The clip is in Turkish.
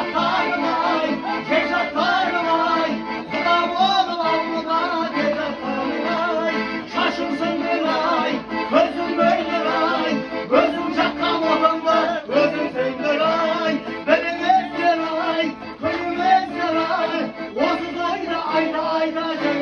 atarım ay, geç atarım ay. Kulağım oğlum avluda geç atarım ay. Şaşırsın bir ay, gözüm böyle ay. Gözüm çakal odamda, gözüm sende ay. Benim ezler ay, köyüm ezler ay. Ozuz ayda ayda ayda.